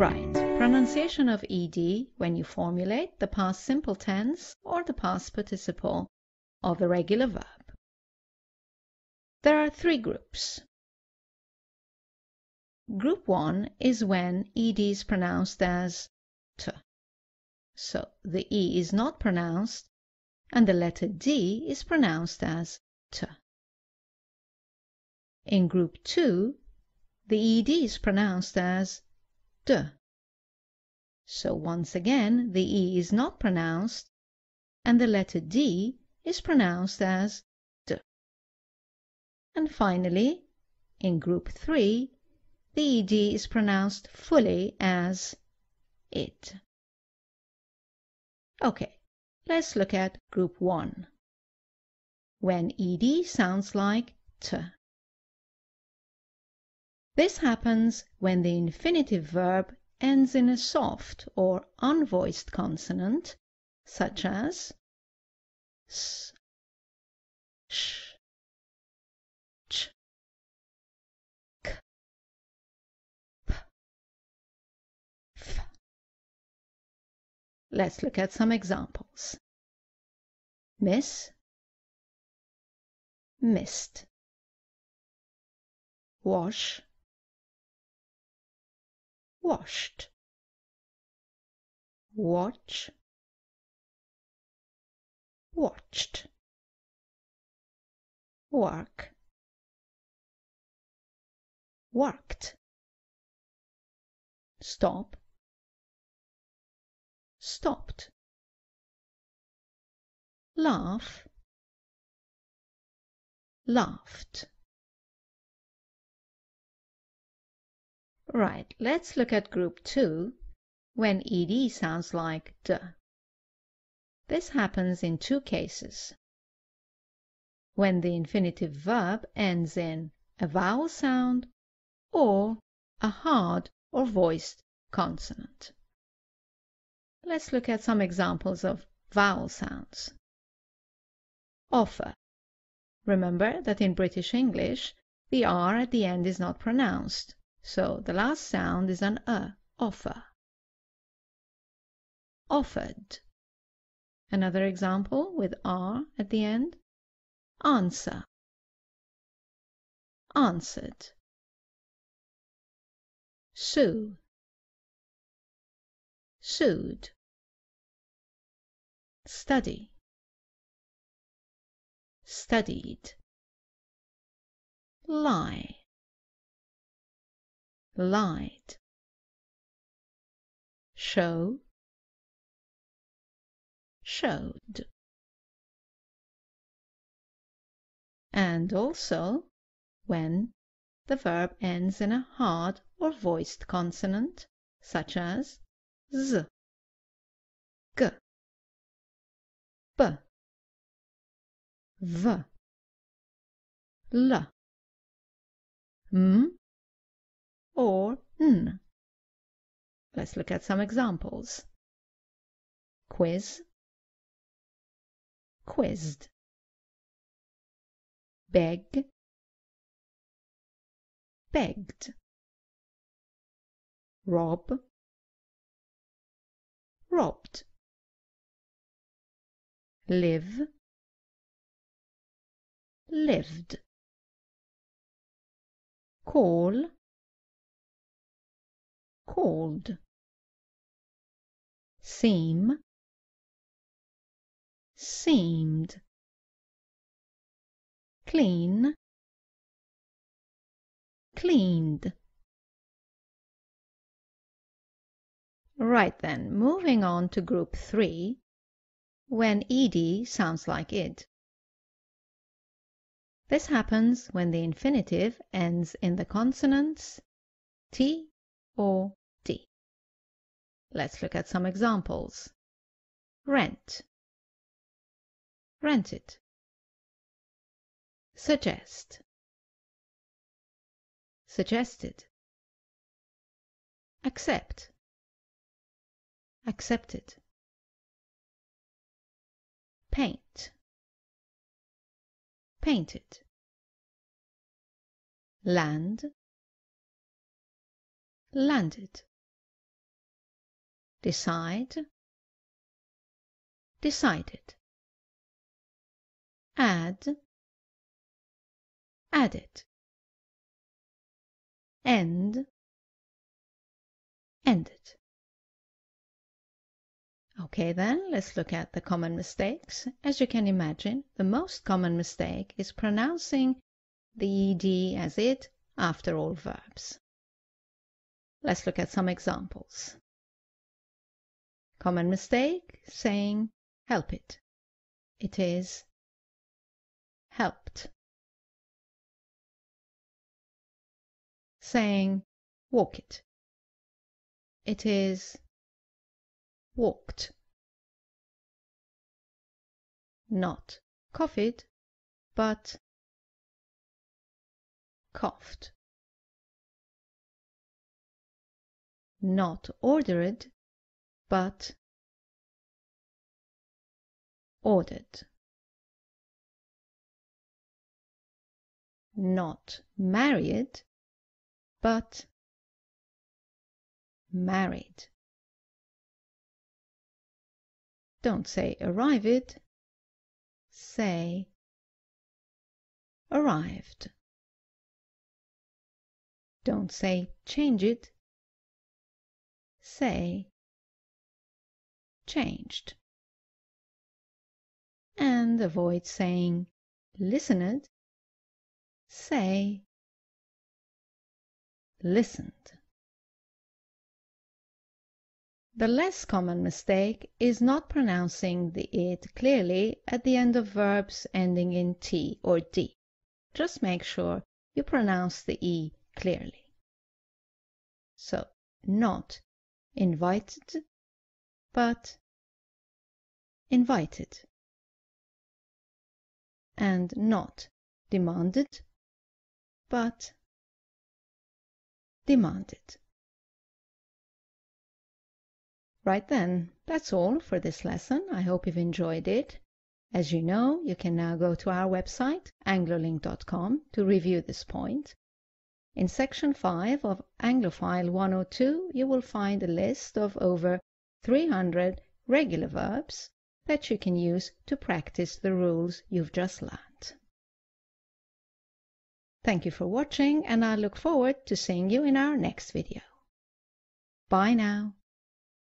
Right. Pronunciation of ed when you formulate the past simple tense or the past participle of a regular verb. There are three groups. Group 1 is when ed is pronounced as t. So the e is not pronounced and the letter d is pronounced as t. In group 2, the ed is pronounced as d. So once again, the e is not pronounced and the letter d is pronounced as d. And finally, in group 3, the ed is pronounced fully as id. Okay, let's look at group 1. When ed sounds like t. This happens when the infinitive verb ends in a soft or unvoiced consonant, such as s, sh, ch, k, p, f. Let's look at some examples. Miss, missed. Wash, washed. Watch, watched. Work, worked. Stop, stopped. Laugh, laughed. Right, let's look at group 2 when ed sounds like d. This happens in two cases. When the infinitive verb ends in a vowel sound or a hard or voiced consonant. Let's look at some examples of vowel sounds. Offer. Remember that in British English, the R at the end is not pronounced, so the last sound is an offer. Offered. Another example with R at the end. Answer. Answered. Sue. Sued. Study. Studied. Lie. Lied. Show. Showed. And also when the verb ends in a hard or voiced consonant, such as z, g, b, v, l, m, or n. Let's look at some examples. Quiz, quizzed. Beg, begged. Rob, robbed. Live, lived. Call, called. Seem, seemed. Clean, cleaned. Right then, moving on to group 3, when ed sounds like id. This happens when the infinitive ends in the consonants t or d. Let's look at some examples. Rent, rented. Suggest, suggested. Accept, accepted. Paint, painted. Land, landed. decide, decided. Add, added. End, ended. Okay, then, let's look at the common mistakes. As you can imagine, the most common mistake is pronouncing the ed as it after all verbs. Let's look at some examples. Common mistake, saying help it. It is helped. Saying walk it. It is walked. Not coughed, but coughed. Not ordered, but ordered. Not married, but married. Don't say arrived, say arrived. Don't say changed, say changed. And avoid saying listened, say listened. The less common mistake is not pronouncing the it clearly at the end of verbs ending in t or d. Just make sure you pronounce the e clearly. So, not invited, but invited. And not demanded, but demanded. Right then, that's all for this lesson. I hope you've enjoyed it. As you know, you can now go to our website, anglolink.com, to review this point. In section 5 of Anglophile 102, you will find a list of over 300 regular verbs that you can use to practice the rules you've just learned. Thank you for watching, and I look forward to seeing you in our next video. Bye now.